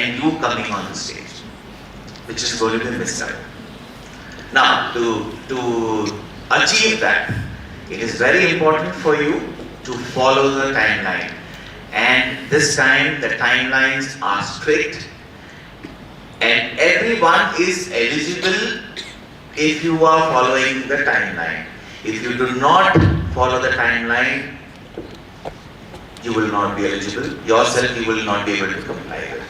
and you coming on the stage, which is going to be missed out. Now, to achieve that, it is very important for you to follow the timeline. And this time, the timelines are strict, and everyone is eligible if you are following the timeline. If you do not follow the timeline, you will not be eligible. Yourself, you will not be able to comply with.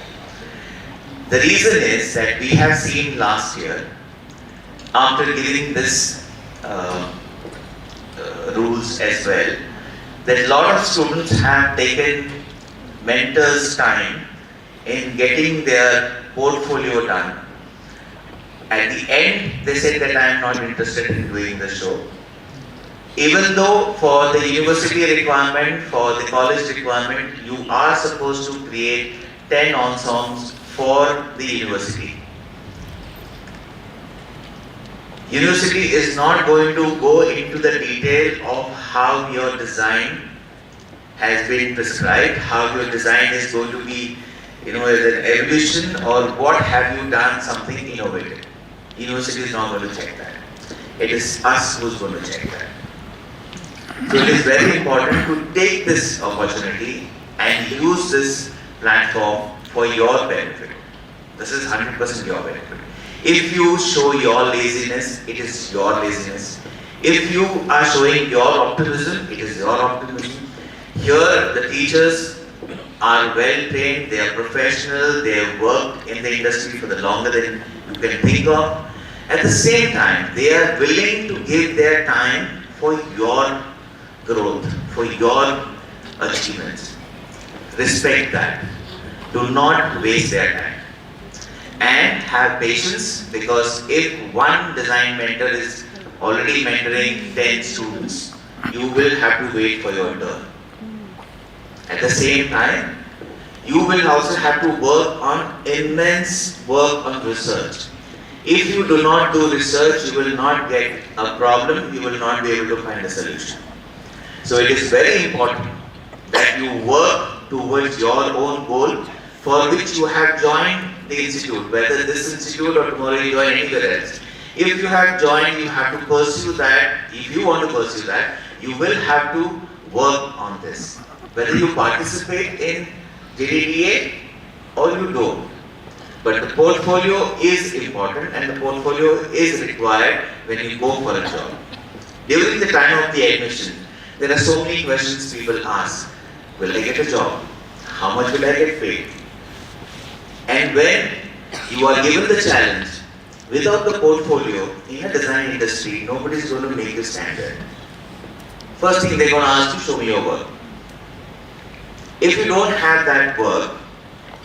The reason is that we have seen last year, after giving this rules as well, that a lot of students have taken mentors' time in getting their portfolio done. At the end, they said that I am not interested in doing the show. Even though for the university requirement, for the college requirement, you are supposed to create 10 ensembles for the university. University is not going to go into the detail of how your design has been prescribed, how your design is going to be, as an evolution, or what have you done something innovative. University is not going to check that. It is us who's going to check that. So it is very important to take this opportunity and use this platform for your benefit. This is 100% your benefit. If you show your laziness, it is your laziness. If you are showing your optimism, it is your optimism. Here, the teachers are well trained, they are professional, they have worked in the industry for the longer than you can think of. At the same time, they are willing to give their time for your growth, for your achievements. Respect that. Do not waste their time. And have patience, because if one design mentor is already mentoring 10 students, you will have to wait for your turn. At the same time, you will also have to work on immense work on research. If you do not do research, you will not get a problem, you will not be able to find a solution. So it is very important that you work towards your own goal for which you have joined the institute, whether this institute or tomorrow you join anywhere else. If you have joined, you have to pursue that. If you want to pursue that, you will have to work on this. Whether you participate in JDDA or you don't. But the portfolio is important and the portfolio is required when you go for a job. During the time of the admission, there are so many questions people ask. Will I get a job? How much will I get paid? And when you are given the challenge, without the portfolio, in a design industry, nobody is going to make you standard. First thing they're going to ask you, show me your work. If you don't have that work,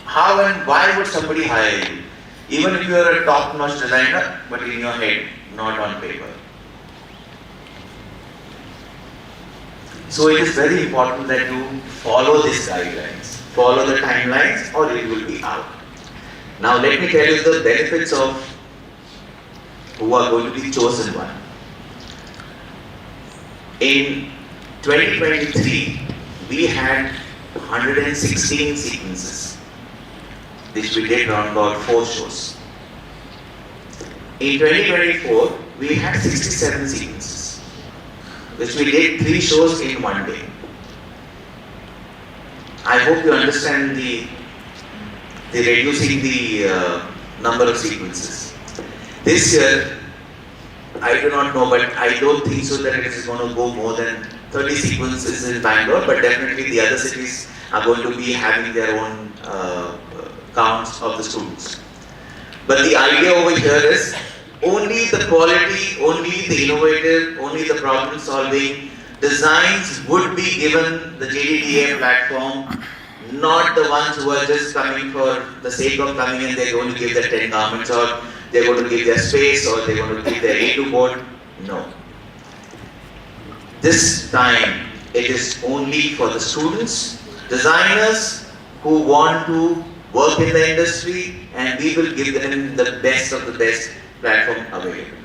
how and why would somebody hire you? Even if you are a top-notch designer, but in your head, not on paper. So it is very important that you follow these guidelines, follow the timelines, or it will be out. Now let me tell you the benefits of who are going to be chosen one. In 2023, we had 116 sequences, which we did around about 4 shows. In 2024, we had 67 sequences, which we did 3 shows in one day. I hope you understand the reducing the number of sequences. This year, I do not know, but I don't think so that it is going to go more than 30 sequences in Bangalore, but definitely the other cities are going to be having their own counts of the students. But the idea over here is only the quality, only the innovative, only the problem solving designs would be given the JDDA platform, not the ones who are just coming for the sake of coming and they're going to give their 10 garments, or they're going to give their space, or they're going to give their A2 board. No. This time, it is only for the students, designers who want to work in the industry, and we will give them the best of the best platform available.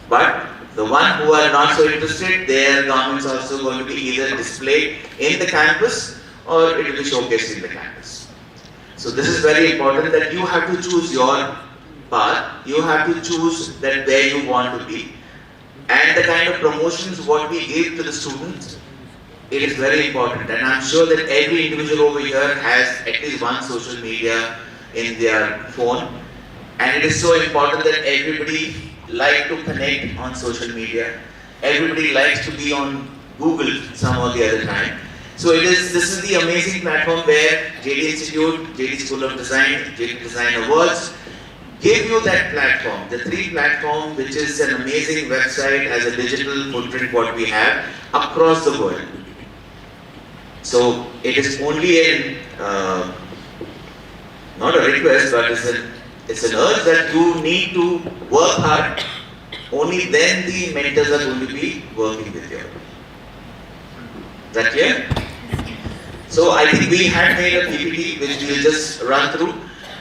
But the one who are not so interested, their garments are also going to be either displayed in the campus or it will be showcased in the campus. So this is very important that you have to choose your path, you have to choose that where you want to be, and the kind of promotions what we give to the students, it is very important. And I'm sure that every individual over here has at least one social media in their phone, and it is so important that everybody like to connect on social media. Everybody likes to be on Google some or the other time. So this is the amazing platform where JD Institute, JD School of Design, JD Design Awards give you that platform, the three platform, which is an amazing website as a digital footprint what we have across the world. So it is only not a request, but it's an urge that you need to work hard. Only then the mentors are going to be working with you. Is that clear? So I think we had made a PPT which we will just run through,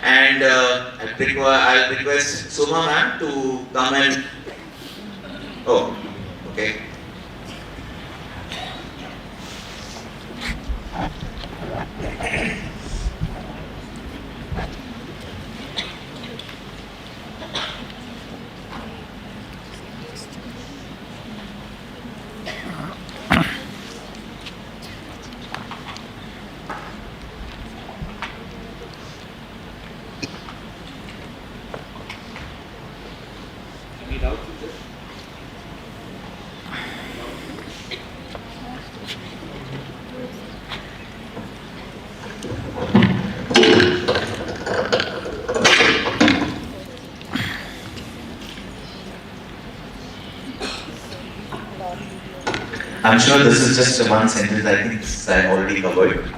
and I'll request Suma ma'am to come and. Oh, okay. Any doubts with this? I'm sure this is just one sentence. I think this I already covered.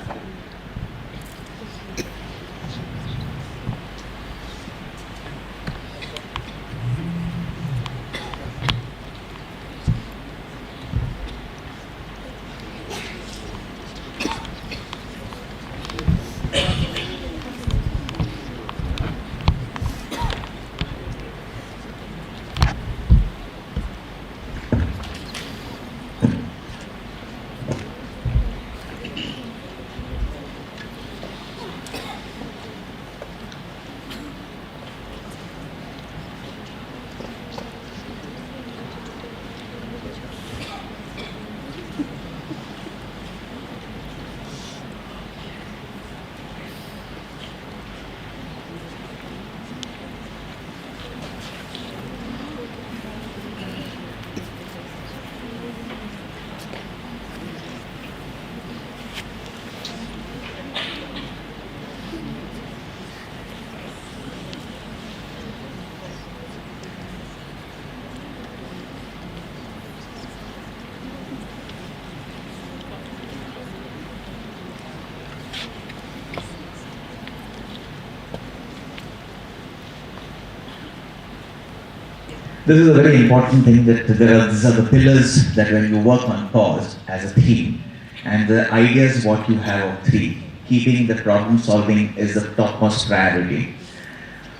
This is a very important thing that these are the pillars that when you work on cause as a theme, and the ideas what you have of three, keeping the problem solving is the topmost priority.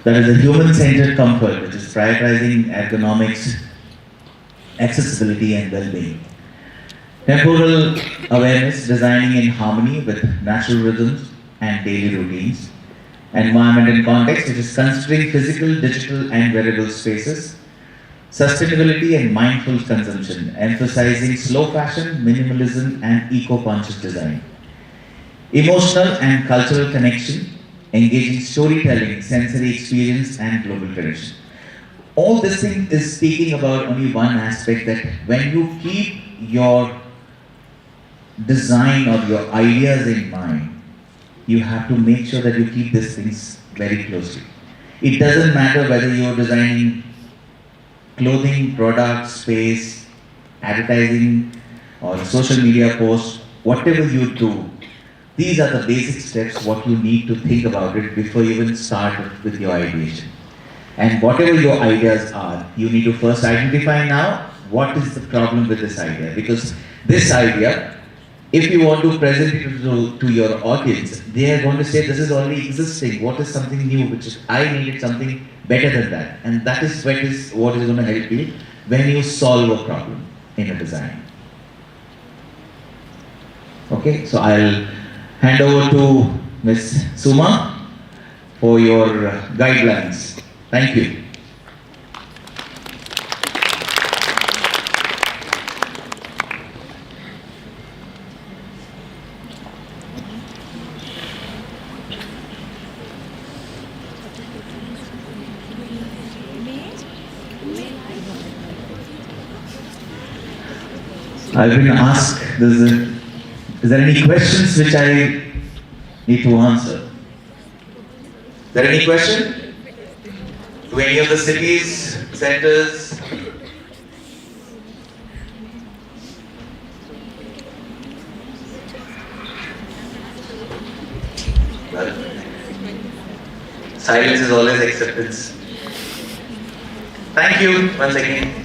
That is a human-centered comfort, which is prioritizing ergonomics, accessibility and well-being. Temporal awareness, designing in harmony with natural rhythms and daily routines. Environment and context, which is considering physical, digital and wearable spaces. Sustainability and mindful consumption, emphasizing slow fashion, minimalism and eco-conscious design. Emotional and cultural connection, engaging storytelling, sensory experience and global tradition. All this thing is speaking about only one aspect, that when you keep your design or your ideas in mind, you have to make sure that you keep these things very closely. It doesn't matter whether you're designing clothing, products, space, advertising, or social media posts, whatever you do, these are the basic steps what you need to think about it before you even start with your ideation. And whatever your ideas are, you need to first identify now what is the problem with this idea. Because this idea, if you want to present it to your audience, they are going to say this is already existing. What is something new which I needed something better than that? And that is what is going to help you when you solve a problem in a design. Okay, so I'll hand over to Ms. Suma for your guidelines. Thank you. I've been asked, is there any questions which I need to answer? Is there any question? To any of the cities, centers? Well, silence is always acceptance. Thank you once again.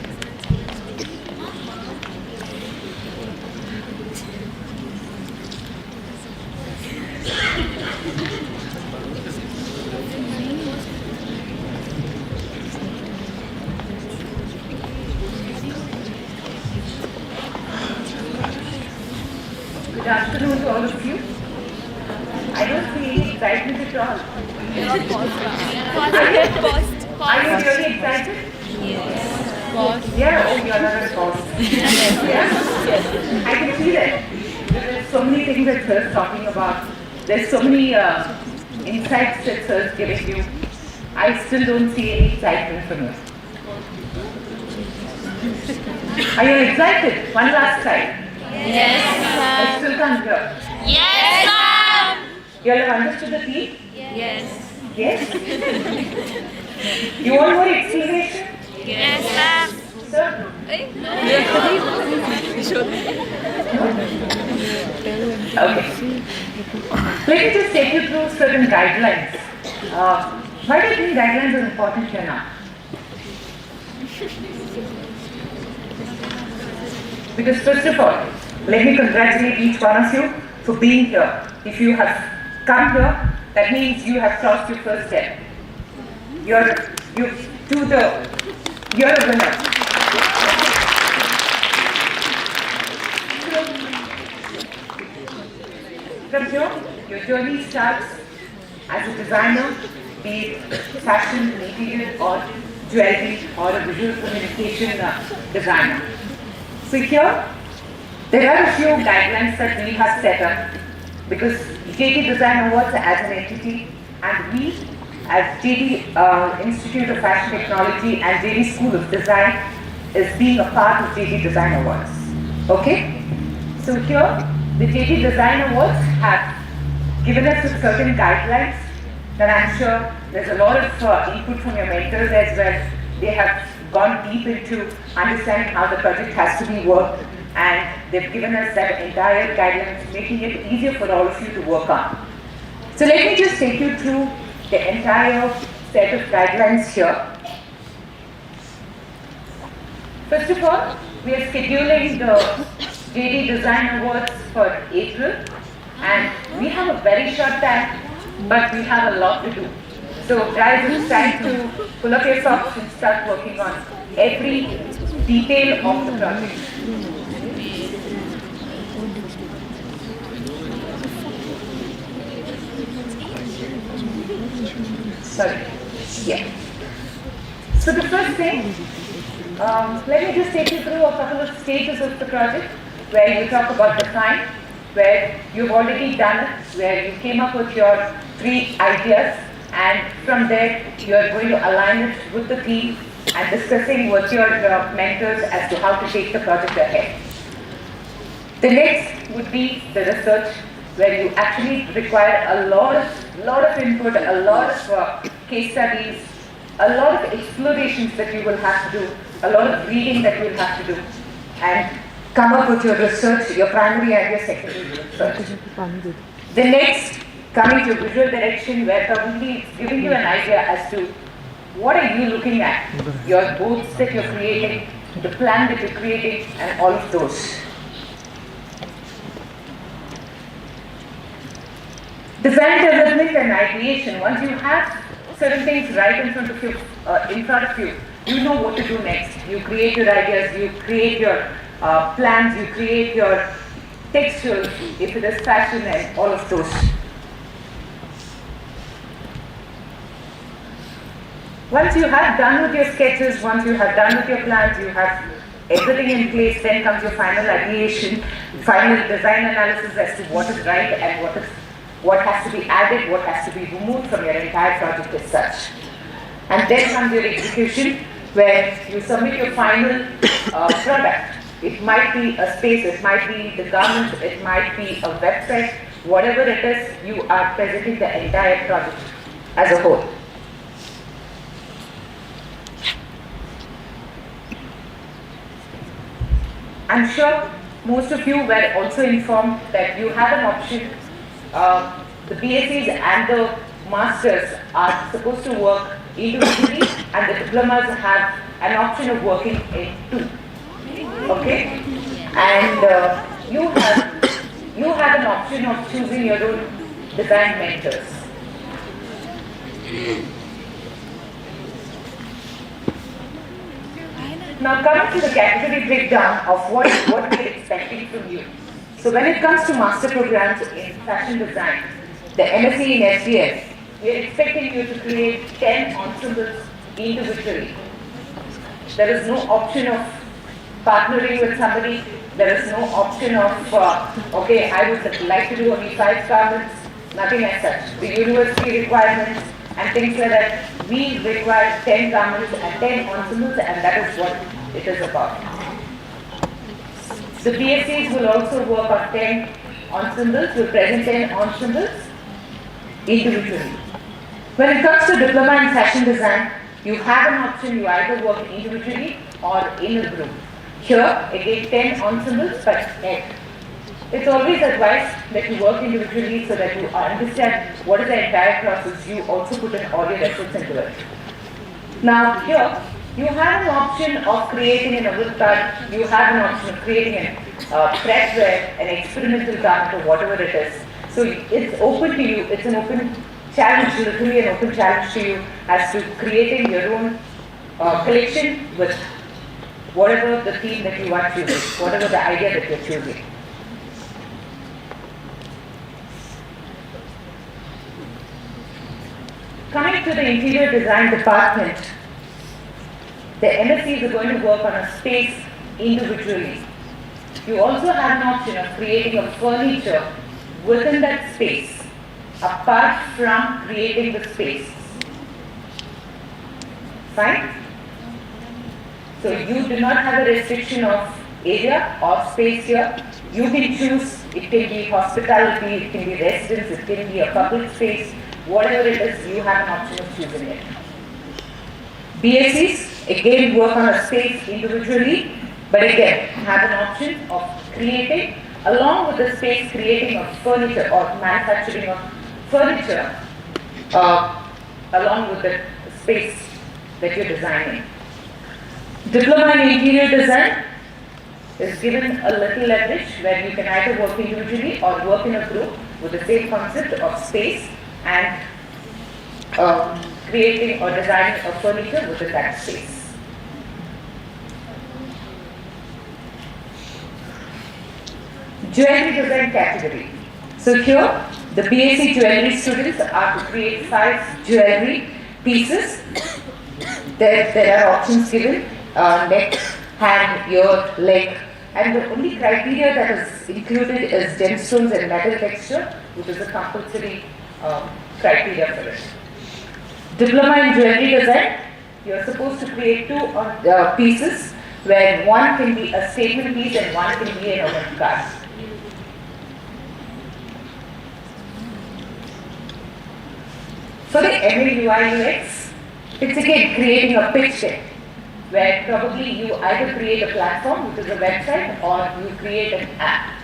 Good afternoon to all of you. I don't see any excitement at all. Are you really excited? Yes. Yeah, oh, you're not a boss. Yeah? I can see that. There's so many things that Sir's talking about. There's so many insights that Sir's giving you. I still don't see any excitement from you. Are you excited? One last time. Yes, I still can't hear. Yes, ma'am. You all have understood the theme? Yes. Yes? You want more explanation? Yes, ma'am. Sir? Okay. Let me just take you through certain guidelines. Why do you think guidelines are important here now? Because first of all, let me congratulate each one of you for being here. If you have come here, that means you have crossed your first step. You're a winner. From here, your journey starts as a designer, be it fashion, material, or jewelry, or a visual communication designer. So here, there are a few guidelines that we have set up because JD Design Awards as an entity and we as JD Institute of Fashion Technology and JD School of Design is being a part of JD Design Awards. Okay? So here, the JD Design Awards have given us certain guidelines that I'm sure there's a lot of input from your mentors as well. They have gone deep into understanding how the project has to be worked and they've given us that entire guidelines, making it easier for all of you to work on. So let me just take you through the entire set of guidelines here. First of all, we are scheduling the JD Design Awards for April and we have a very short time, but we have a lot to do. So guys, it's time to pull up your socks and start working on every detail of the project. Sorry. Yeah. So the first thing, let me just take you through a couple of stages of the project where you talk about design, where you've already done it, where you came up with your 3 ideas and from there you are going to align it with the team and discussing with your mentors as to how to take the project ahead. The next would be the research, where you actually require a lot of input, a lot of case studies, a lot of explorations that you will have to do, a lot of reading that you will have to do, and come up with your research, your primary and your secondary research. The next, coming to visual direction, where probably it's giving you an idea as to what are you looking at, your boards that you're creating, the plan that you're creating, and all of those. Design development and ideation. Once you have certain things right in front of you, you know what to do next. You create your ideas, you create your plans, you create your textures, if it is fashion and all of those. Once you have done with your sketches, once you have done with your plans, you have everything in place, then comes your final ideation, final design analysis as to what is right and what has to be added, what has to be removed from your entire project as such. And then comes your execution, where you submit your final product. It might be a space, it might be the garment, it might be a website, whatever it is, you are presenting the entire project as a whole. I'm sure most of you were also informed that you have an option. The BScs and the masters are supposed to work individually, and the diplomas have an option of working in two. Okay? And you have an option of choosing your own design mentors. Now coming to the category breakdown of what we are expecting from you. So when it comes to master programs in fashion design, the MSc in FDS, we are expecting you to create 10 ensembles individually. There is no option of partnering with somebody. There is no option of, okay, I would like to do only 5 garments, nothing as such. The university requirements and things like that, we require 10 garments and 10 ensembles, and that is what it is about. The BScs will also work on 10 ensembles, will present 10 ensembles individually. When it comes to diploma in fashion design, you have an option, you either work individually or in a group. Here, again 10 ensembles, but it's always advised that you work individually so that you understand what is the entire process. You also put an audio reference into it. Now here, you have an option of creating an avatar, you have an option of creating a press wear, an experimental garment or whatever it is. So it's open to you, it's an open challenge, literally an open challenge to you as to creating your own collection with whatever the theme that you are choosing, whatever the idea that you're choosing. Coming to the interior design department, the MScs are going to work on a space individually. You also have an option of creating a furniture within that space, apart from creating the space. Fine? So you do not have a restriction of area or space here. You can choose, it can be hospitality, it can be residence, it can be a public space, whatever it is, you have an option of choosing it. BScs, again, work on a space individually, but again, have an option of creating, along with the space, creating of furniture or manufacturing of furniture, along with the space that you're designing. Diploma in interior design is given a little leverage where you can either work individually or work in a group with the same concept of space and creating or designing a furniture within that space. Jewelry design category. So here, the BSc jewelry students are to create 5 jewelry pieces. There are options given, neck, hand, ear, leg, and the only criteria that is included is gemstones and metal texture, which is a compulsory criteria for it. Diploma in jewelry design, you are supposed to create 2 pieces, where one can be a statement piece and one can be an open card. For the MA UI UX, it's again creating a pitch deck, where probably you either create a platform, which is a website, or you create an app.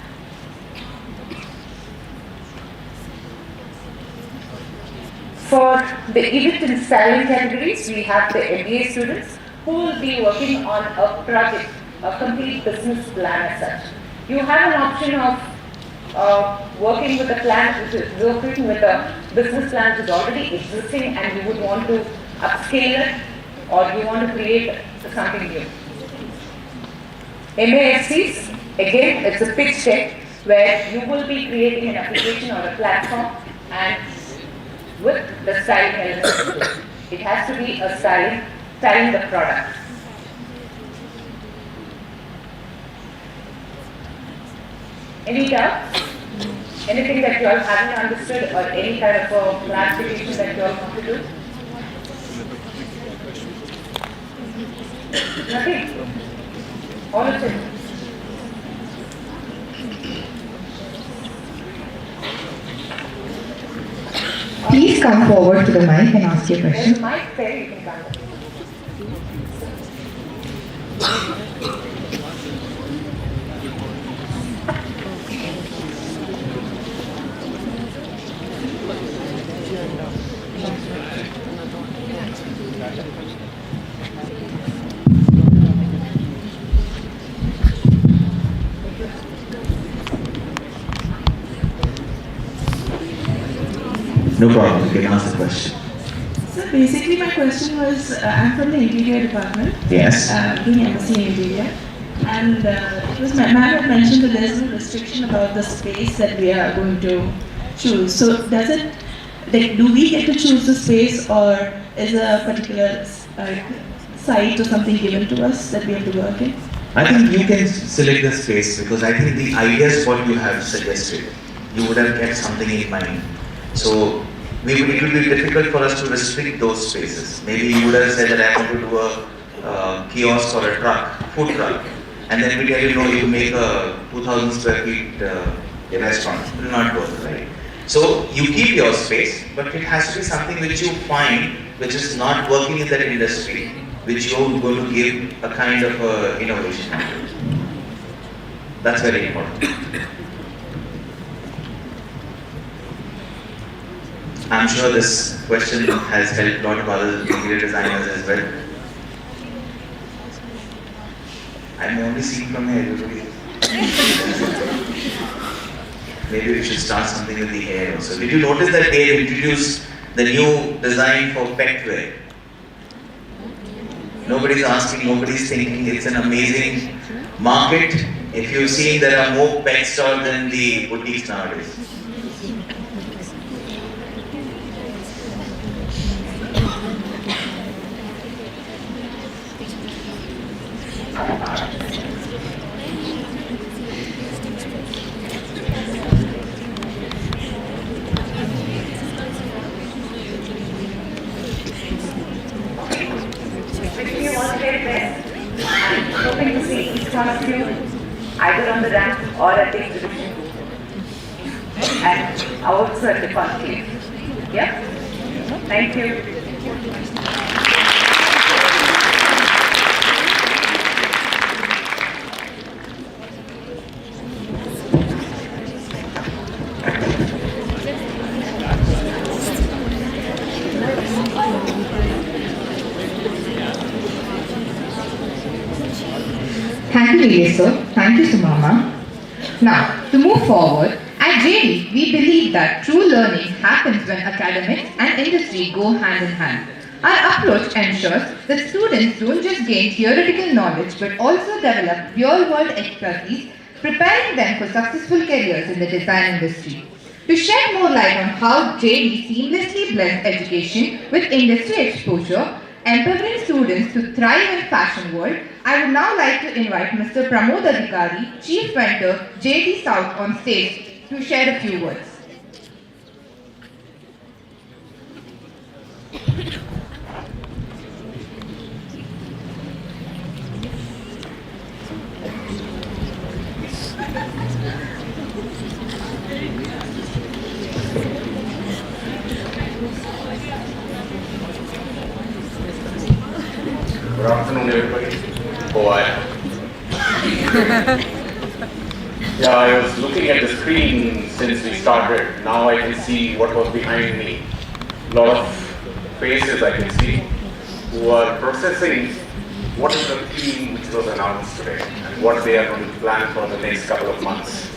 For the event and styling categories, we have the MBA students who will be working on a project, a complete business plan as such. You have an option of working with a plan, which is working with a business plan which is already existing and you would want to upscale it or you want to create something new. MAFCs, again, it's a pitch deck where you will be creating an application or a platform and with the styling elements. It has to be a styling the product. Any doubts? Anything that you all haven't understood or any kind of a clarification that you all want to do? Nothing? All of it? Please come forward to the mic and ask your There's question. a mic there, you can come. No problem, you can ask the question. So basically my question was, I'm from the interior department, Yes. doing MSc in interior, and it was ma'am had mentioned that there's no restriction about the space that we are going to choose. So does it, like, do we get to choose the space, or is a particular site or something given to us that we have to work in? I think you can select the space because I think the ideas what you have suggested, you would have kept something in mind. So it would be difficult for us to restrict those spaces. Maybe you would have said that I want to do a kiosk or a truck, food truck, and then we tell you, no, you make a 2,000 square feet restaurant. It will not work, right? So you keep your space, but it has to be something which you find which is not working in that industry, which you're going to give a kind of innovation. That's very important. I'm sure this question has helped a lot of other interior designers as well. I'm only seeing from here, everybody. Maybe we should start something with the hair also. Did you notice that they introduced the new design for pet wear? Nobody's asking, nobody's thinking. It's an amazing market. If you've seen, there are more pet stores than the boutiques nowadays. Wishing you all the very best. I'm hoping to see each one of you either on the ramp or at the exhibition booth. And also at the conclave. Yeah? Thank you. Thank you, Lily, sir. Thank you, Sumama. Now, to move forward, at JD, we believe that true learning happens when academics and industry go hand in hand. Our approach ensures that students don't just gain theoretical knowledge but also develop real-world expertise, preparing them for successful careers in the design industry. To shed more light on how JD seamlessly blends education with industry exposure, empowering students to thrive in fashion world, I would now like to invite Mr. Pramod Adhikari, Chief Vendor, JD South, on stage to share a few words. Good afternoon, everybody. Oh, yeah, I was looking at the screen since we started. Now I can see what was behind me. A lot of faces I can see who are processing what is the theme which was announced today and what they are going to plan for the next couple of months.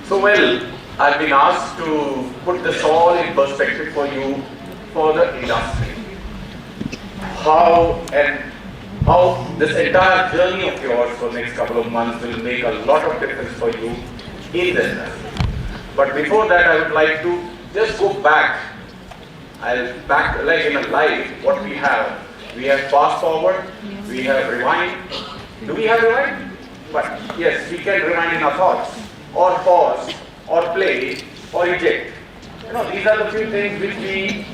So, well, I've been asked to put this all in perspective for you for the industry. How this entire journey of yours for the next couple of months will make a lot of difference for you in the industry. But before that, I would like to just go back I'll back, like in a life, what we have fast forward, we have rewind. Do we have rewind? But yes, we can rewind in our thoughts, or pause, or play, or eject. These are the few things which we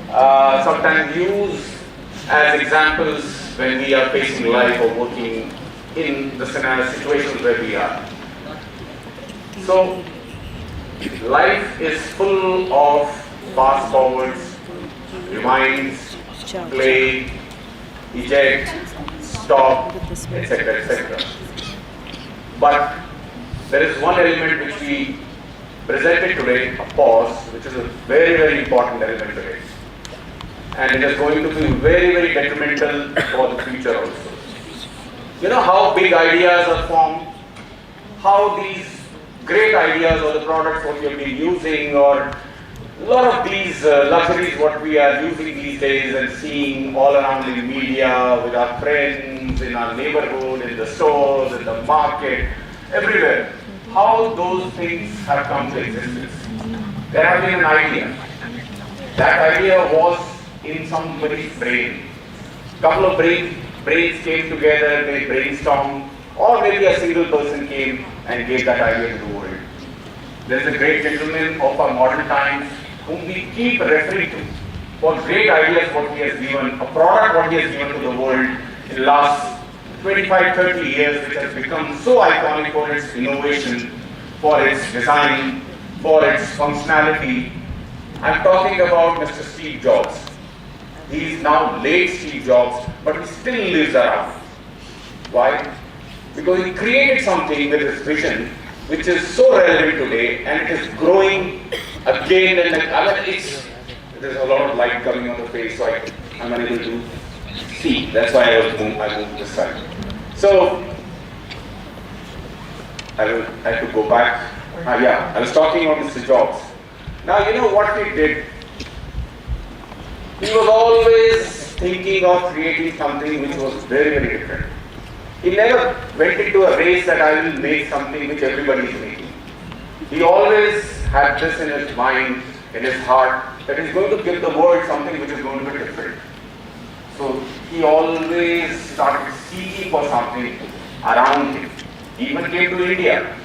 sometimes use as examples when we are facing life or working in the scenario situations where we are. So, life is full of fast forwards, rewinds, play, eject, stop, etc., etc. But there is one element which we presented today, a pause, which is a very, very important element today. And it is going to be very, very detrimental for the future also. You know how big ideas are formed, how these great ideas or the products what we have been using, or a lot of these luxuries what we are using these days and seeing all around in media, with our friends, in our neighborhood, in the stores, in the market, everywhere. How those things have come to existence. There has been an idea. That idea was in somebody's brain. Couple of brains came together, they brainstormed, or maybe a single person came and gave that idea to the world. There is a great gentleman of our modern times whom we keep referring to for great ideas what he has given, a product what he has given to the world in the last 25, 30 years, which has become so iconic for its innovation, for its design, for its functionality. I'm talking about Mr. Steve Jobs. He is now late Steve Jobs, but he still lives around. Why? Because he created something with his vision, which is so relevant today, and it is growing again and again. I mean, there's a lot of light coming on the face, so I'm unable to see. That's why I moved this side. So, I have to go back. I was talking about Mr. Jobs. Now, you know what he did? He was always thinking of creating something which was very, very different. He never went into a race that I will make something which everybody is making. He always had this in his mind, in his heart, that he's going to give the world something which is going to be different. So he always started seeking for something around him. He even came to India.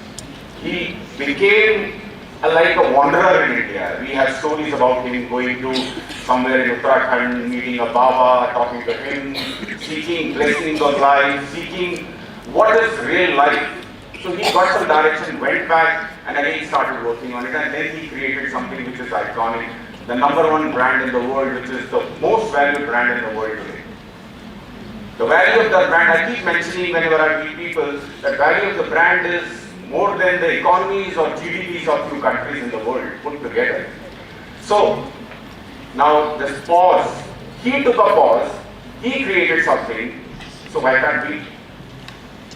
He became like a wanderer in India. We have stories about him going to somewhere in Uttarakhand, meeting a Baba, talking to him, seeking blessings of life, seeking what is real life. So he got some direction, went back, and again started working on it, and then he created something which is iconic, the #1 brand in the world, which is the most valued brand in the world today. The value of the brand, I keep mentioning whenever I meet people, that value of the brand is more than the economies or GDPs of few countries in the world put together. So, now this pause, he took a pause, he created something, so why can't we?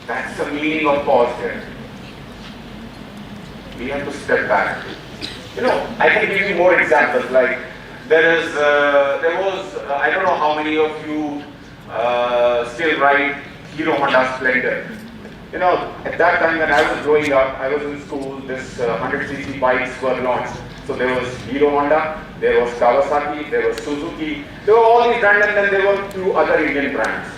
That's the meaning of pause there. We have to step back. I can give you more examples, like there was, I don't know how many of you still ride Hero Honda Splendor. At that time when I was growing up, I was in school, this 100cc bikes were launched. So there was Hero Honda, there was Kawasaki, there was Suzuki, there were all these brands, and then there were few other Indian brands.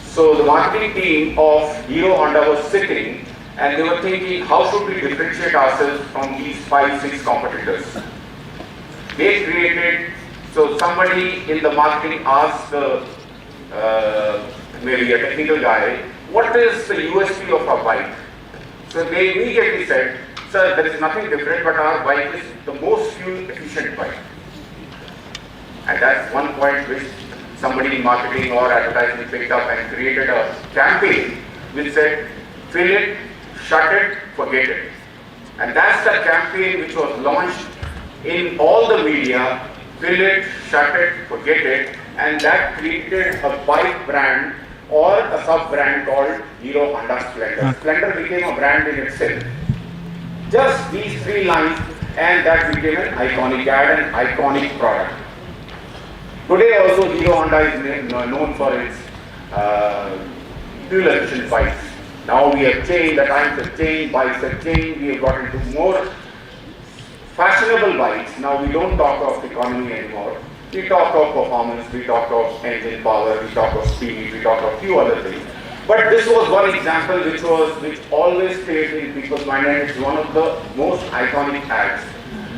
So the marketing team of Hero Honda was sitting and they were thinking, how should we differentiate ourselves from these 5-6 competitors? They created, so somebody in the marketing asked maybe a technical guy, what is the USP of our bike? So they immediately said, sir, there is nothing different, but our bike is the most fuel efficient bike. And that's one point which somebody in marketing or advertising picked up and created a campaign which said, fill it, shut it, forget it. And that's the campaign which was launched in all the media, fill it, shut it, forget it, and that created a bike brand or a sub-brand called Hero Honda Splendor. Splendor became a brand in itself. Just these 3 lines, and that became an iconic ad, an iconic product. Today also Hero Honda is known for its fuel efficient bikes. Now we have changed, the times have changed, bikes have changed, we have got into more fashionable bikes, now we don't talk of economy anymore. We talk of performance, we talk of engine power, we talk of speed, we talk of few other things. But this was one example which always stayed in people's mind, and it's one of the most iconic ads.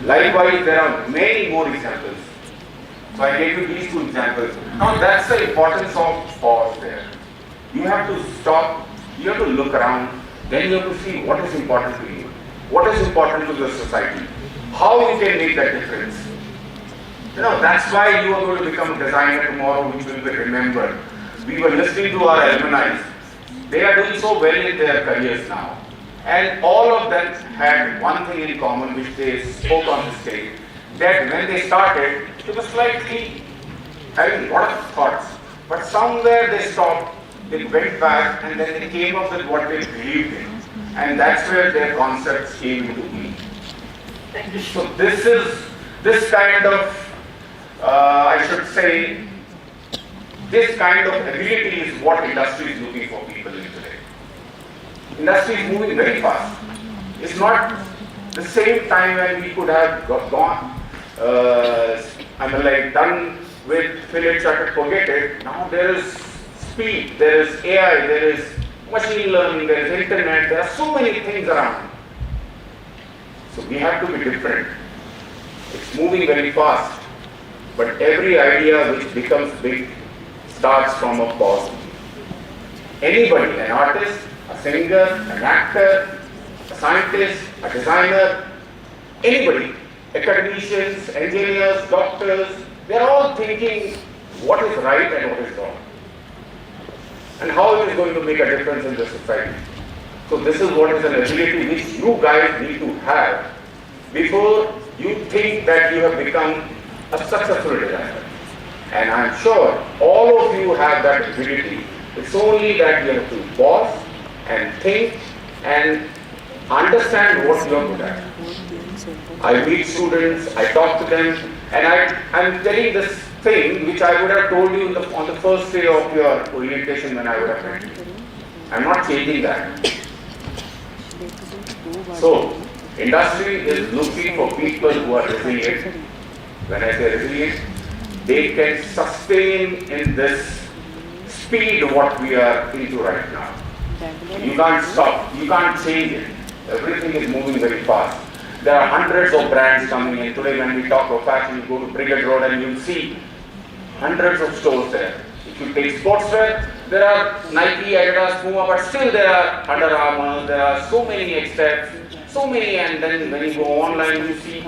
Likewise, there are many more examples. So I gave you these two examples. Now that's the importance of pause there. You have to stop, you have to look around, then you have to see what is important to you, what is important to the society, how you can make that difference. You know, that's why you are going to become a designer tomorrow which will be remembered. We were listening to our alumni. They are doing so well in their careers now. And all of them had one thing in common which they spoke on the stage, that when they started, it was slightly having a lot of thoughts. But somewhere they stopped, they went back, and then they came up with what they believed in. And that's where their concepts came into being. So this kind of, I should say, this kind of ability is what industry is looking for people in today. Industry is moving very fast. It's not the same time when we could have gone, done with fill it, shut it, forget it. Now there is speed, there is AI, there is machine learning, there is internet, there are so many things around. So we have to be different. It's moving very fast. But every idea which becomes big starts from a pause. Anybody, an artist, a singer, an actor, a scientist, a designer, anybody, academicians, engineers, doctors, they're all thinking what is right and what is wrong, and how it is going to make a difference in the society. So this is what is an ability which you guys need to have before you think that you have become a successful designer. And I'm sure all of you have that ability. It's only that you have to pause and think and understand what you are good at. I meet students, I talk to them, and I'm telling this thing which I would have told you on the first day of your orientation when I would have met you. I'm not changing that. So, industry is looking for people who are resilient. When I say resilient, they can sustain in this speed what we are into right now. You can't stop, you can't change it. Everything is moving very fast. There are hundreds of brands coming in. Today when we talk of fashion, you go to Brigade Road and you'll see hundreds of stores there. If you take sportswear, there are Nike, Adidas, Puma, but still there are Under Armour, there are so many except, so many, and then when you go online you see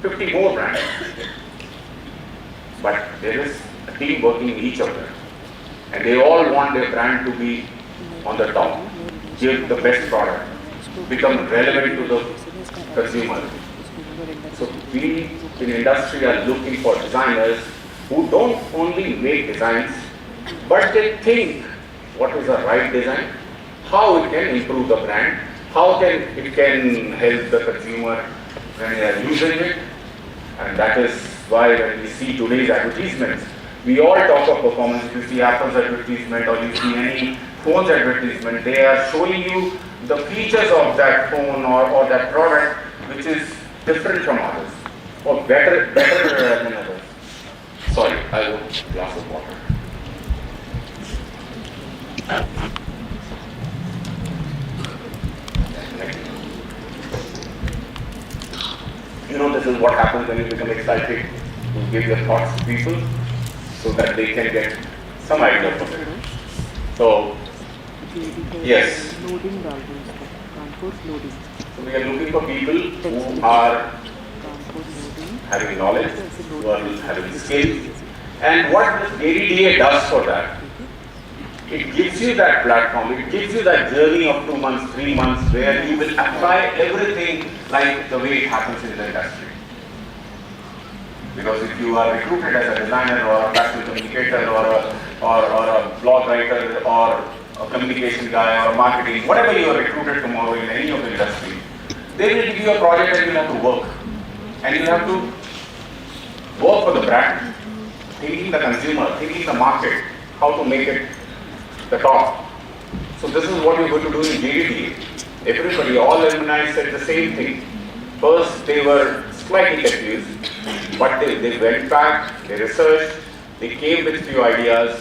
50 more brands. But there is a team working in each of them. And they all want their brand to be on the top, give the best product, become relevant to the consumer. So we in industry are looking for designers who don't only make designs, but they think what is the right design, how it can improve the brand, how it can help the consumer when they are using it. And that is why when we see today's advertisements, we all talk of performance. If you see Apple's advertisement or you see any phone's advertisement, they are showing you the features of that phone or that product which is different from others or better than others. Sorry, I want a glass of water. You know, this is what happens when you become excited to give your thoughts to people so that they can get some idea from it. So, yes. So we are looking for people who are having knowledge, who are having skills. And what this ADDA does for that, it gives you that platform, it gives you that journey of 2 months, 3 months where you will apply everything like the way it happens in the industry. Because if you are recruited as a designer or a graphic communicator or a blog writer or a communication guy or marketing, whatever you are recruited tomorrow in any of the industry, they will give you a project and you have to work. And you have to work for the brand, thinking the consumer, thinking the market, how to make it the top. So this is what you're going to do in JDDA. Everybody, all alumni said the same thing. First, they were slightly confused, but they went back, they researched, they came with few ideas,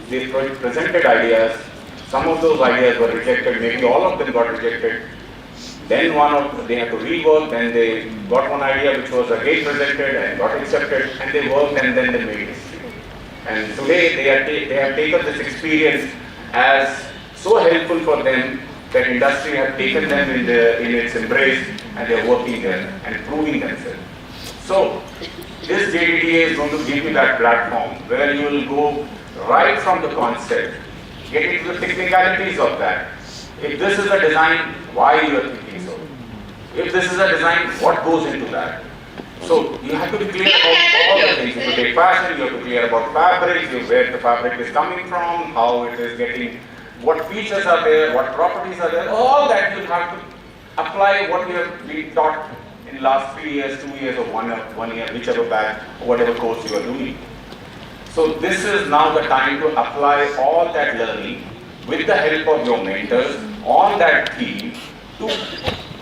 they presented ideas. Some of those ideas were rejected, maybe all of them got rejected. Then they had to rework, then they got one idea which was again presented and got accepted, and they worked and then they made history. And today they have taken this experience as so helpful for them that industry has taken them in its embrace, and they are working there and proving themselves. So this JDDA is going to give you that platform where you will go right from the concept, get into the technicalities of that. If this is a design, why you are thinking so? If this is a design, what goes into that? So you have to be clear about all the things. You have to take fashion, you have to be clear about fabrics, where the fabric is coming from, how it is getting, what features are there, what properties are there. All that you have to apply what you have been taught in last 3 years, 2 years, or 1 year, whichever batch, or whatever course you are doing. So this is now the time to apply all that learning with the help of your mentors on that theme to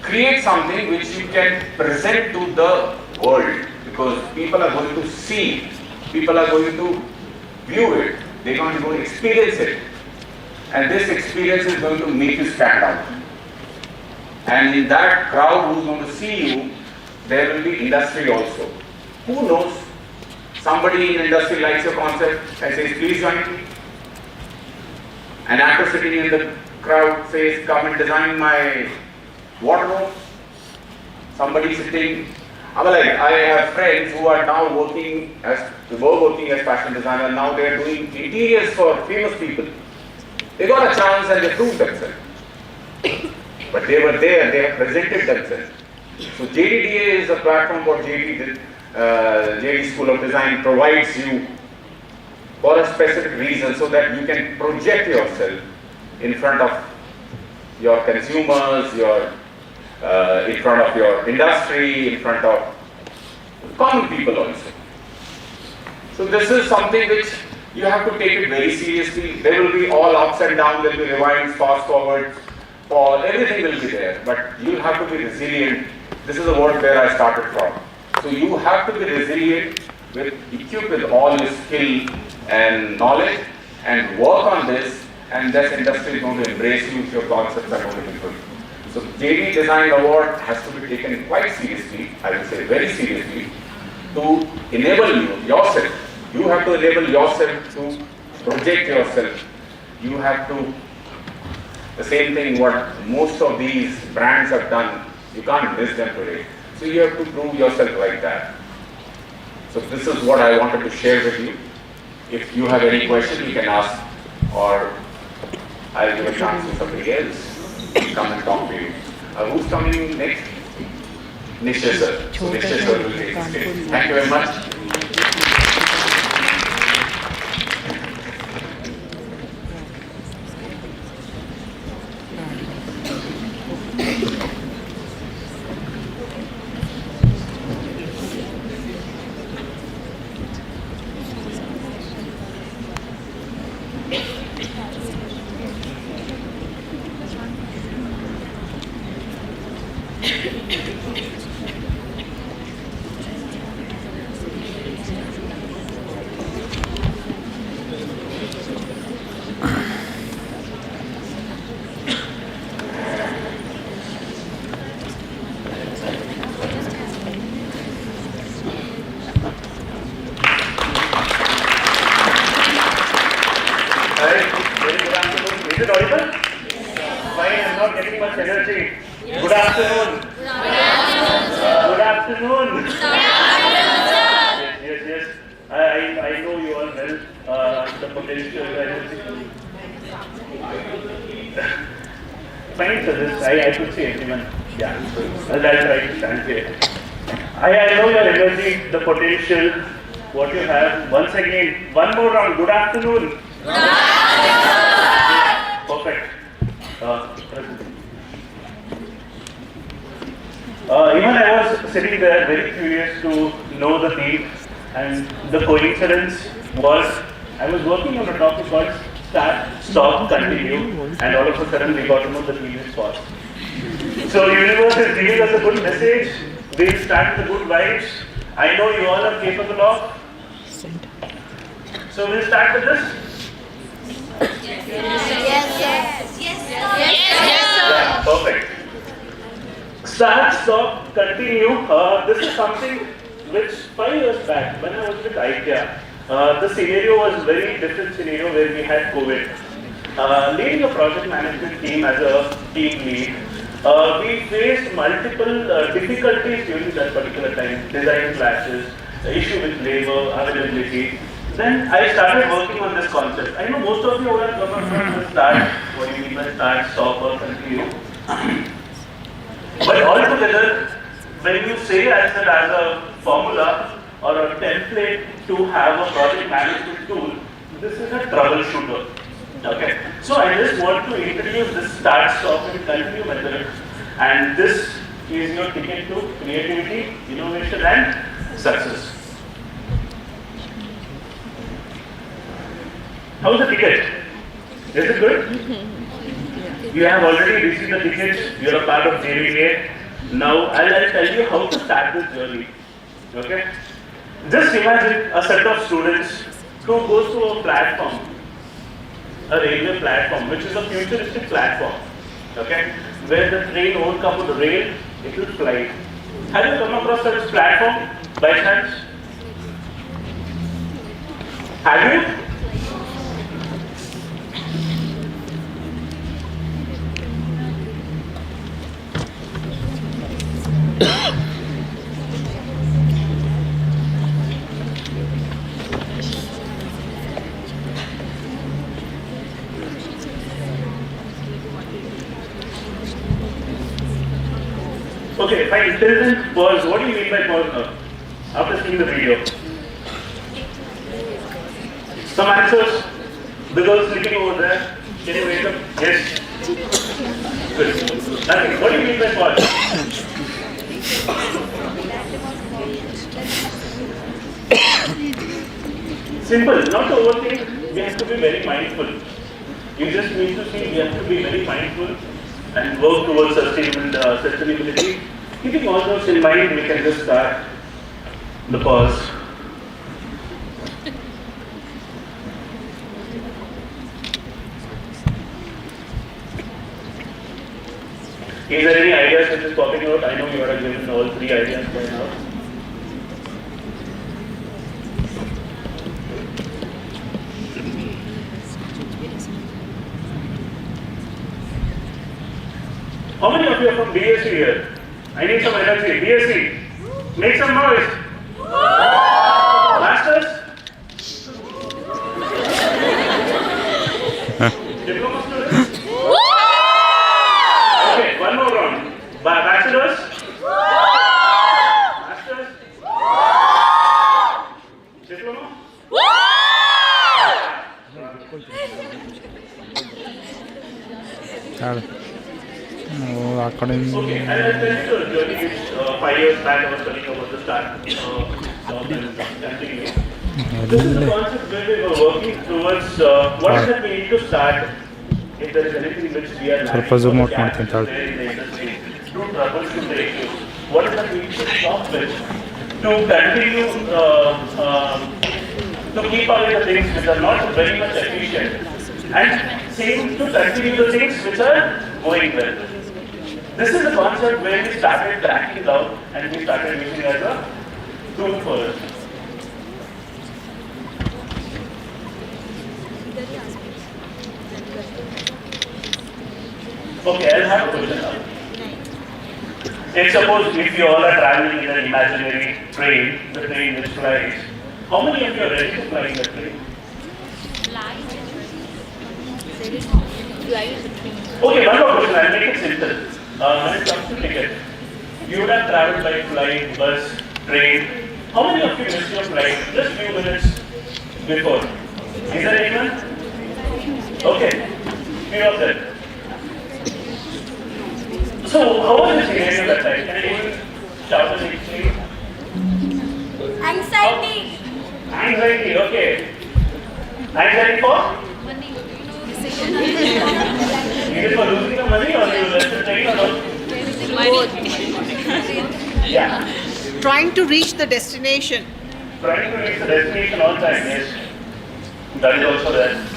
create something which you can present to the world, because people are going to see it, people are going to view it, they're going to go experience it, and this experience is going to make you stand out. And in that crowd who's going to see you, there will be industry also. Who knows? Somebody in industry likes your concept and says, please join me. An actor sitting in the crowd says, come and design my wardrobe. Somebody sitting, I have friends who are now were working as fashion designers, now they are doing interiors for famous people. They got a chance and they proved themselves. But they were there, they have presented themselves. So JDDA is a platform what JD School of Design provides you for a specific reason, so that you can project yourself in front of your consumers, in front of your industry, in front of common people also. So this is something which you have to take it very seriously. There will be all ups and downs, there will be rewinds, fast forwards, everything will be there, but you have to be resilient. This is the word where I started from. So you have to be resilient, equipped with all your skill and knowledge, and work on this, and this industry is going to embrace you if your concepts are going to be good. So JD Design Award has to be taken quite seriously, I would say very seriously, to enable yourself. You have to enable yourself to project yourself. You have to, the same thing what most of these brands have done, you can't miss them today. So you have to prove yourself like that. So this is what I wanted to share with you. If you have any question, you can ask, or I'll give a chance to somebody else to come and talk to you. Who's coming next? Nishya sir. So Nishya sir will take the stage. Thank you very much. Is it audible? Fine, I'm not getting much energy. Good afternoon. Good afternoon. Yes. I know you all well. The potential. Fine, sir. I could see everyone. Yeah. I'll try to stand here. I know your energy, the potential, what you have. Once again, one more round. Good afternoon. Good afternoon. Perfect. Even I was sitting there very curious to know the theme, and the coincidence was I was working on a topic called start, stop, continue, and all of a sudden we got to know the theme is pause. So universe is giving us a good message we'll start with the good vibes. I know you all are capable of. So we'll start with this. Yeah, perfect. Start, stop, continue. This is something which 5 years back, when I was with IKEA, the scenario was very different scenario where we had COVID. Leading a project management team as a team lead, we faced multiple difficulties during that particular time. Design clashes, issue with labor, availability. Then I started working on this concept. I know most of you would have come across the start, what do you mean by start, stop or continue. But altogether, when you say as a formula or a template to have a project management tool, this is a troubleshooter. Okay. So I just want to introduce this start, stop and continue method, and this is your ticket to creativity, innovation and success. How's the ticket? Is it good? You have already received the tickets, you are a part of JVA. Now I'll tell you how to start this journey. Okay? Just imagine a set of students who goes to a platform, a railway platform, which is a futuristic platform. Okay? Where the train won't come to the rail, it will fly. Have you come across such platform by chance? Have you? Okay, fine. Till then, pause. What do you mean by pause now? After seeing the video. Some answers? The girl sleeping over there. Can you wake up? Yes. Good. Nothing. What do you mean by pause? Simple. Not to overthink. We have to be very mindful. You just need to see we have to be very mindful and work towards sustainability. Keeping all those in mind, we can just start the pause. Is there any ideas which is popping out? I know you are given all 3 ideas by now. How many of you are from BSc here? I need some energy. BSc, make some noise. Masters? Diploma students? Okay, one more round. Bachelors? Masters? Diploma? Okay, and I'll tell you the journey which 5 years back I was telling about the start job and continuing. This is the concept where we were working towards what is that we need to start if there is anything which we are lacking in the industry to troubleshoot the issues. What is that we need to stop with to continue to keep on with the things which are not very much efficient and same to continue the things which are going well. This is the concept where we started tracking down and we started using as a tool for us. Okay, I'll have a question now. Suppose if you all are traveling in an imaginary train, the train which flies, how many of you are ready to fly in that train? Okay, one more question, I'll make it simple. When it comes to ticket, you would have traveled by flight, bus, train. How many of you missed your flight just few minutes before? Is there anyone? Okay, few of them. So, how was the scenario that time? Can anyone shout and explain? Anxiety. Anxiety, okay. Anxiety for? Is it for losing the money or you left the train or not? Money. Yeah. Trying to reach the destination. Trying to reach the destination on time, yes. That is also there.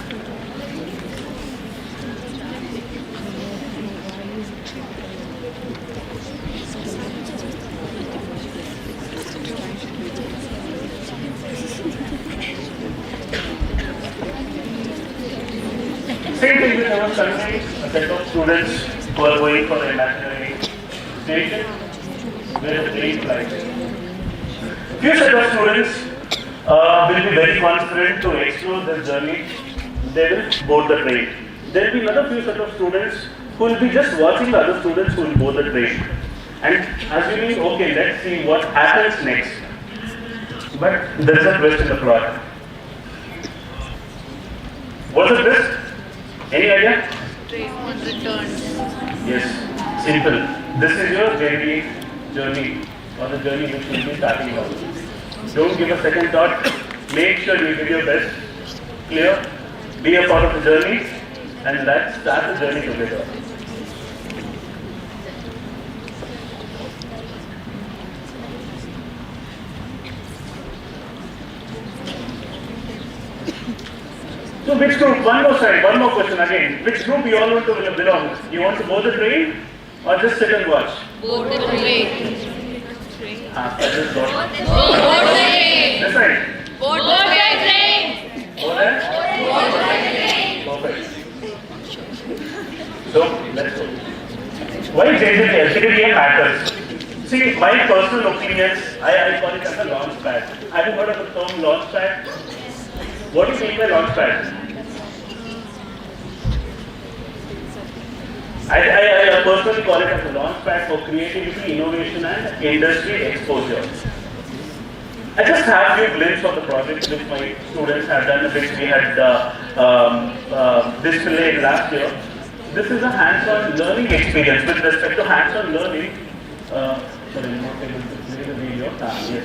Same thing with our country, a set of students who are going for the imaginary station where the train flies. Few set of students will be very confident to explore their journey. They will board the train. There will be another few set of students who will be just watching the other students who will board the train. And assuming, okay, let's see what happens next. But there is a twist in the plot. What's the twist? Any idea? Yes, simple. This is your journey or the journey which will be starting now. Don't give a second thought. Make sure you give your best. Clear? Be a part of the journey and let's start the journey together. So which group, one more question again. Which group you all want to belong? You want to board the train or just sit and watch? Board the train. That is what. Board the train. This side. Board the train. Over there? Board the train. Perfect. So, let's go. Why JJK matters? See, my personal opinions, I call it as a launch pad. Have you heard of the term launch pad? What do you mean by launch pad? I personally call it as a launch pad for creativity, innovation and industry exposure. I just have a few glimpses of the project which my students have done, which we had displayed last year. This is a hands-on learning experience. With respect to hands-on learning, sorry, I'm not able to play the video. Yes.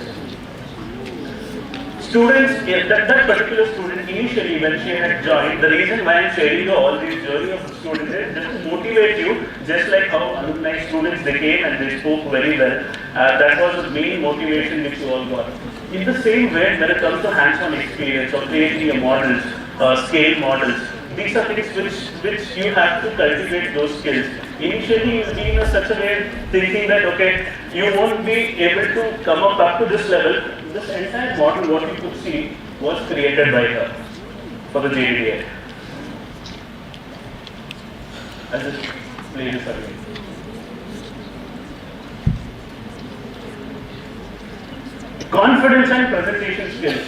Students, that particular student initially when she had joined, the reason why I'm sharing you all these journey of the students is just to motivate you, just like how alumni students they came and they spoke very well. That was the main motivation which you all got. In the same way, when it comes to hands-on experience or creating a models, scale models, these are things which you have to cultivate those skills. Initially, you'll be in such a way thinking that, okay, you won't be able to come up to this level. This entire model, what you could see, was created by her for the JDDA. I'll just play this again. Confidence and presentation skills.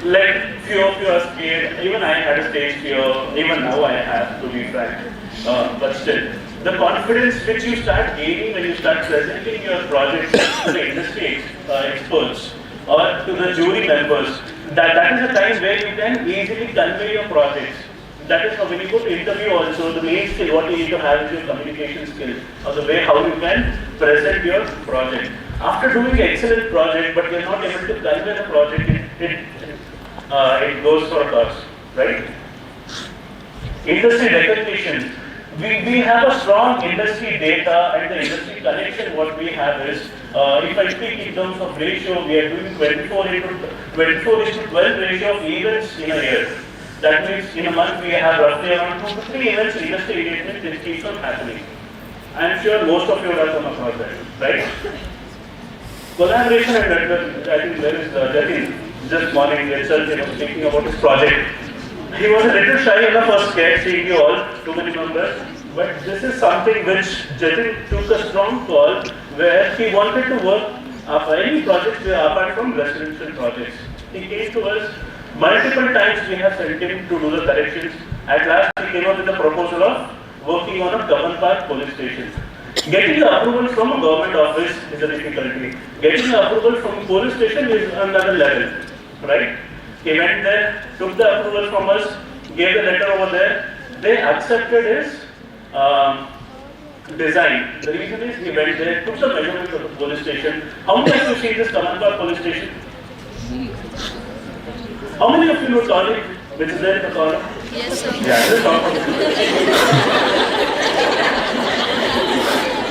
Like few of you are scared, even I had a stage fear, even now I have, to be frank. But still, the confidence which you start gaining when you start presenting your projects to the industry experts or to the jury members, that is a time where you can easily convey your projects. That is how when you go to interview also, the main skill what you need to have is your communication skill or the way how you can present your project. After doing an excellent project, but you are not able to convey the project, it goes for a toss, right? Industry recognition. We have a strong industry data and the industry connection. What we have is, if I speak in terms of ratio, we are doing 24:12 ratio of events in a year. That means in a month we have roughly around 2 to 3 events, industry engagement, which keeps on happening. I am sure most of you would have come across that, right? Collaboration and networking. I think there is Jatin just morning itself, speaking about his project. He was a little shy in the first scared seeing you all, too many members. But this is something which Jatin took a strong call where he wanted to work for any projects apart from residential projects. He came to us multiple times. We have sent him to do the corrections. At last, he came up with a proposal of working on a Government Park police station. Getting the approval from a government office is a difficulty. Getting the approval from a police station is another level, right? He went there, took the approval from us, gave the letter over there. They accepted his design. The reason is he went there, took the measurement of the police station. How many of you see this Kamanpur police station? How many of you know Tonic, which is there in the corner? Yes, sir. Yeah, this is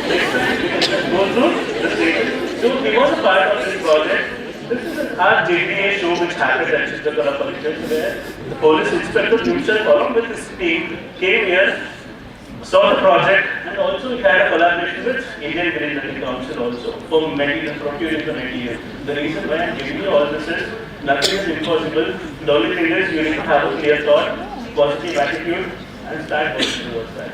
Next time we can just go conclude the statement. So he was a part of this project. This is our JDA show which happened at Chittagong Collection where the police inspector himself along with his team came here, saw the project, and also he had a collaboration with Indian Green Building Council also for material, procuring the material. The reason why I am giving you all this is nothing is impossible. The only thing is you need to have a clear thought, positive attitude, and start working towards that.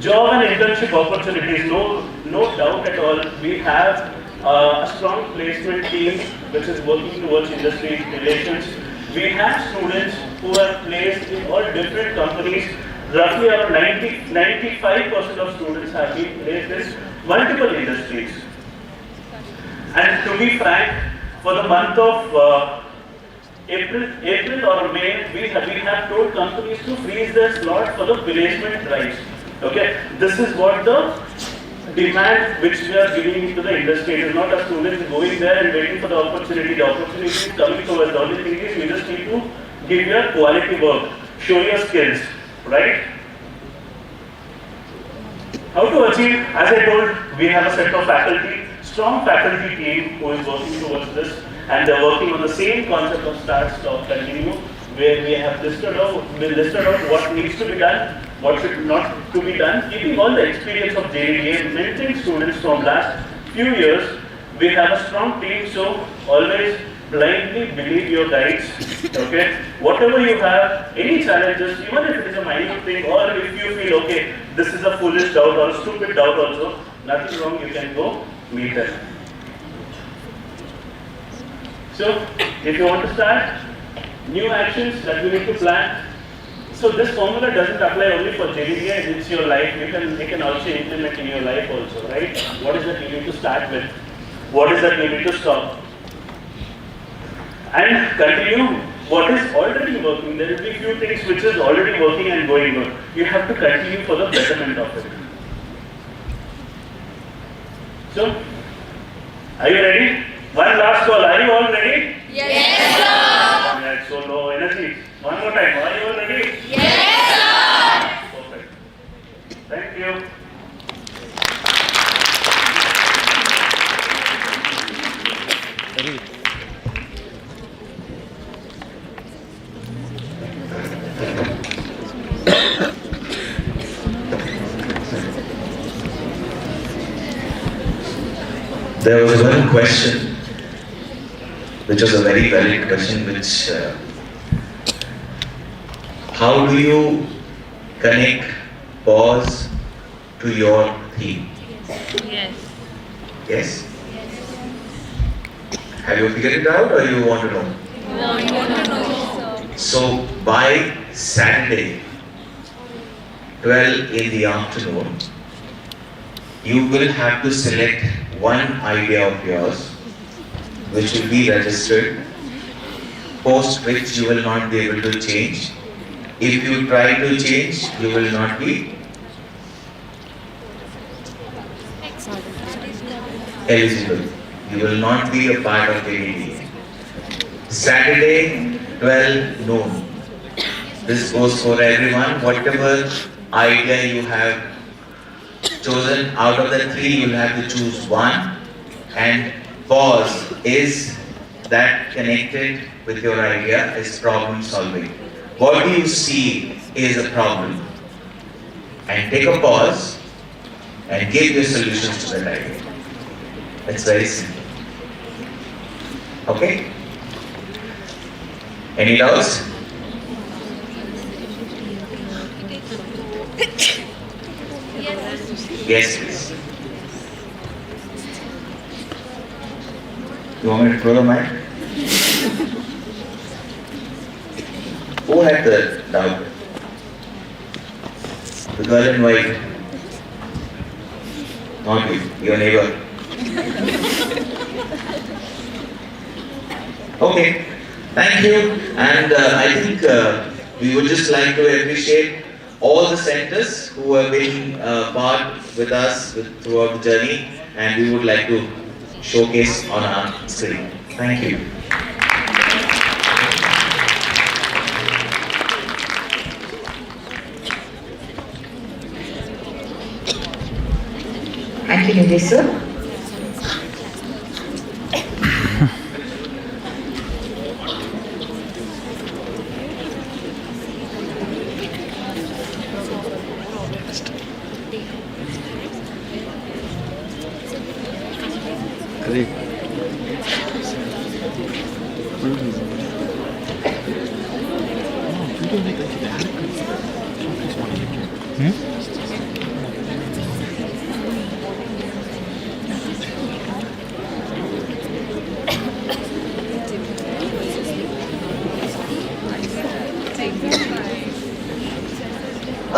Job and internship opportunities, no doubt at all. We have a strong placement team which is working towards industry relations. We have students who are placed in all different companies. Roughly around 95% of students have been placed in multiple industries. And to be frank, for the month of April or May, we have told companies to freeze their slot for the placement drives. Okay, this is what the demand which we are giving to the industry. It is not a student going there and waiting for the opportunity. The opportunity is coming to us. The only thing is you just need to give your quality work, show your skills, right? How to achieve? As I told, we have a set of faculty, strong faculty team who is working towards this, and they are working on the same concept of start, stop, continue, where we have listed out what needs to be done, what should not to be done, keeping all the experience of JDA, mentoring students from last few years. We have a strong team, so always blindly believe your guides. Okay, whatever you have, any challenges, even if it is a minor thing, or if you feel okay, this is a foolish doubt or a stupid doubt also, nothing wrong, you can go meet them. So, if you want to start, new actions that you need to plan. So this formula doesn't apply only for JDA, it's your life. You can also implement in your life also, right? What is that you need to start with? What is that you need to stop? And continue what is already working. There will be few things which is already working and going good. You have to continue for the betterment of it. So, are you ready? One last call. Are you all ready? Yes, sir. That's so low energy. One more time. Are you all ready? Yes, sir. Perfect. Thank you. There was one question, which was a very valid question, which how do you connect pause to your theme? Yes. Yes? Have you figured it out or you want to know? Want to know, sir. So by Saturday, 12 in the afternoon, you will have to select one idea of yours, which will be registered, post which you will not be able to change. If you try to change, you will not be eligible. You will not be a part of ADD. Saturday, 12 noon. This goes for everyone. Whatever idea you have chosen, out of the three, you will have to choose one. And pause is that connected with your idea is problem solving. What do you see is a problem? And take a pause and give your solutions to that idea. It's very simple. Okay? Any doubts? Yes, please. You want me to throw the mic? Who had the doubt? The girl in white. Not you, your neighbor. Okay, thank you. And I think we would just like to appreciate all the centers who have been part with us throughout the journey, and we would like to showcase on our screen. Thank you. Thank Thank you, Nilesh sir.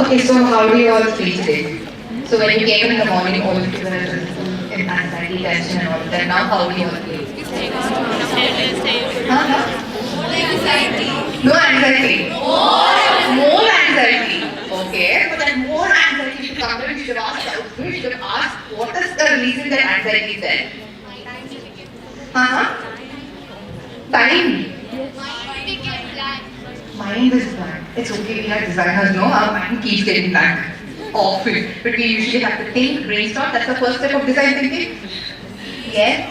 Okay, so how do you all feel today? So when you came in the morning, all of you were in anxiety, tension and all of that. Now how do you all feel? Huh? No anxiety. More anxiety. Okay, but then more anxiety should come in. You should have asked, you should have asked what is the reason that anxiety is there? Time. Mind is blank. It's okay, we are designers, no? Our mind keeps getting blank. Often. But we usually have to think, brainstorm. That's the first step of design thinking. Yes?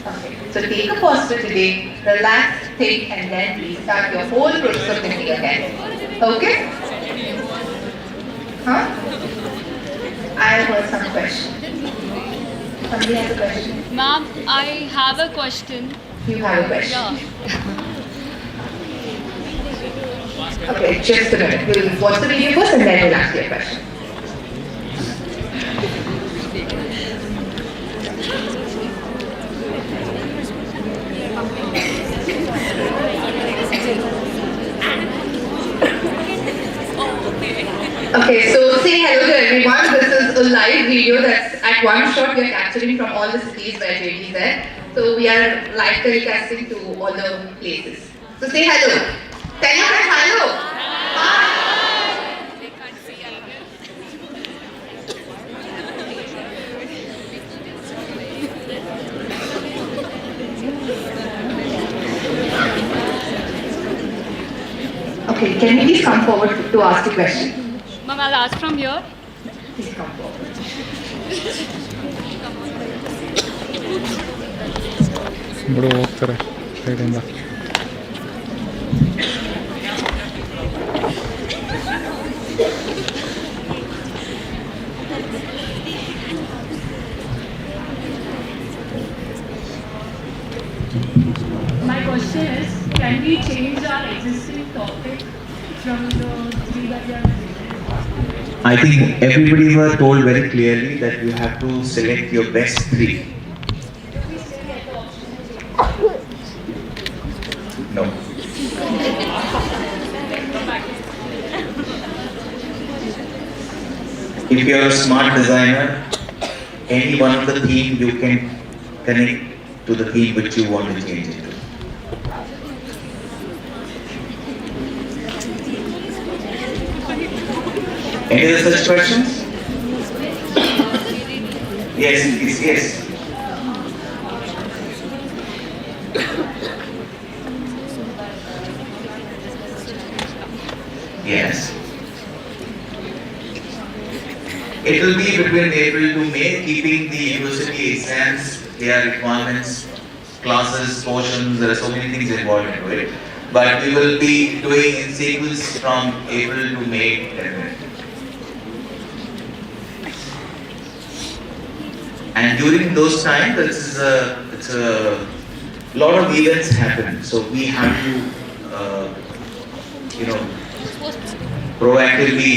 Okay. So take a pause for today, relax, think, and then restart your whole process of thinking again. Okay? Huh? I heard some question. Somebody has a question? Ma'am, I have a question. You have a question? Yeah. Okay, just a minute. We'll watch the video first and then we'll ask you a question. Okay, so say hello to everyone. This is a live video that's at one shot we are capturing from all the cities where JD is there. So we are live telecasting to all the places. So say hello. Tell your friends hello. Hi. Okay, can you please come forward to ask a question? Ma'am, I'll ask from here. Please come forward. ಬಿಡು ಹೋಗ್ತಾರೆ ಸೈಡಿಂದ. My question is, can we change our existing topic from the three that we are doing? I think everybody were told very clearly that you have to select your best three. No. If you are a smart designer, any one of the theme you can connect to the theme which you want to change it to. Any other such questions? Yes, yes. Yes. It will be between April to May, keeping the university exams, their requirements, classes, portions, there are so many things involved into it. But we will be doing in sequence from April to May, definitely. And during those times, it's a lot of events happen. So we have to, proactively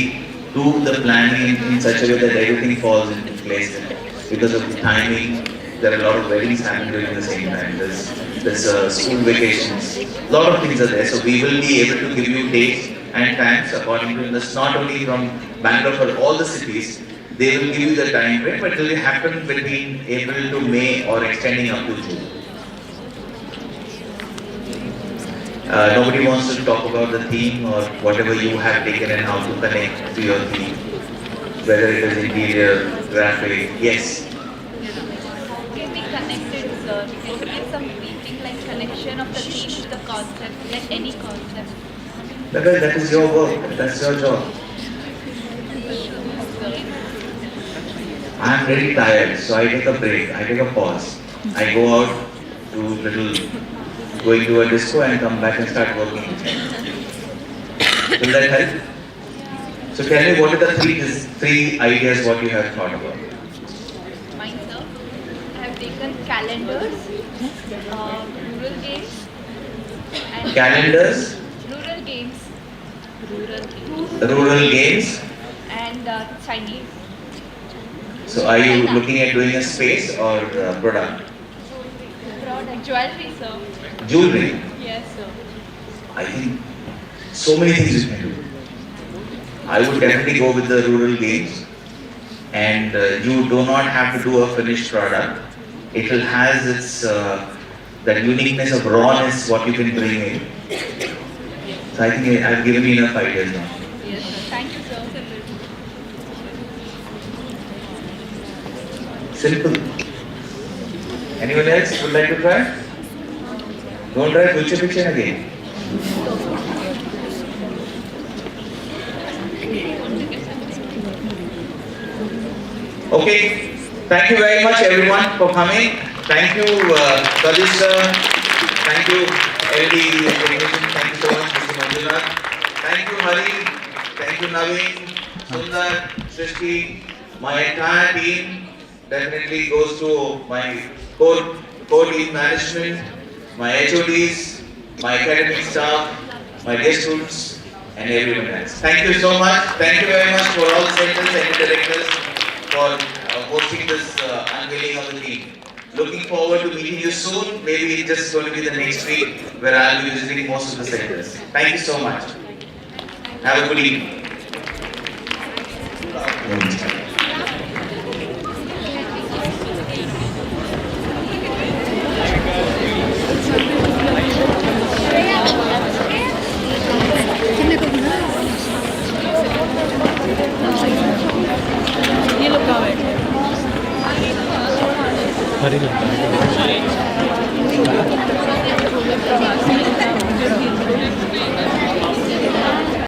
do the planning in such a way that everything falls into place. Because of the timing, there are a lot of weddings happening during the same time. There's school vacations. A lot of things are there. So we will be able to give you dates and times according to this, not only from Bangalore but all the cities. They will give you the time frame, but it will happen between April to May or extending up to June. Nobody wants to talk about the theme or whatever you have taken and how to connect to your theme, whether it is interior, graphic. Yes. Can we connect it, sir? Can we give some briefing, like connection of the theme to the concept, like any concept? That is your work. That's your job. I'm really tired, so I take a break, I take a pause. I go out to going to a disco and come back and start working. Will that help? So tell me, what are the three ideas what you have thought about? Mine, sir. I have taken calendars, rural games, and Calendars, rural games, rural games, rural games. and Chinese So are you looking at doing a space or product? product, jewelry, sir. Jewelry. Yes, sir. I think so many things you can do. I would definitely go with the rural games, and you do not have to do a finished product. It will has its that uniqueness of rawness what you can bring in. So I think I've given you enough ideas now. Yes, sir. Thank you, sir. Simple. Anyone else would like to try? Don't try future fiction again. Okay, thank you very much everyone for coming. Thank you Sadish sir. Thank you LD Animation. Thank you so much Mr. Manjunath. Thank you Hari. Thank you Naveen, Sundar, Srishti. My entire team definitely goes to my core team management, my HODs, my academic staff, my guest students, and everyone else. Thank you so much. Thank you very much for all the centers and the directors for hosting this unveiling of the team. Looking forward to meeting you soon. Maybe it's just going to be the next week where I'll be visiting most of the centers. Thank you so much. Have a good evening. Hari